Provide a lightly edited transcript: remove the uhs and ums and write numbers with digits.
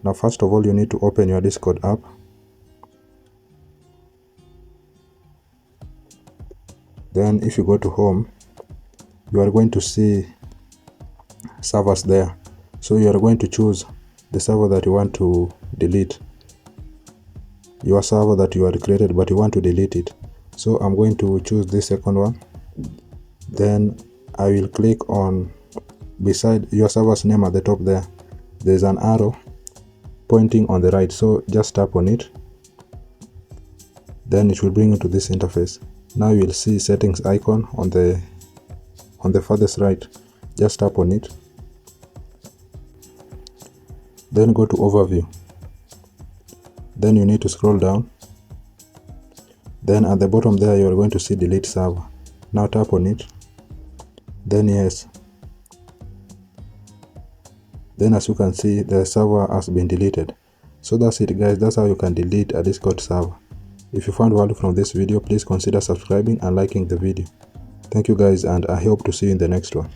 Now first of all, you need to open your Discord app. Then if you go to home, you are going to see servers there. So you are going to choose the server that you want to delete, your server that you had created but you want to delete it. So I'm going to choose this second one. Then I will click on, beside your server's name at the top there, there's an arrow pointing on the right, so just tap on it. Then it will bring you to this interface. Now you will see settings icon on the farthest right. Just tap on it. Then go to overview. Then you need to scroll down. Then at the bottom there you are going to see delete server. Now tap on it. Then yes. Then as you can see, the server has been deleted. So that's it guys, that's how you can delete a Discord server. If you found value from this video, please consider subscribing and liking the video. Thank you guys, and I hope to see you in the next one.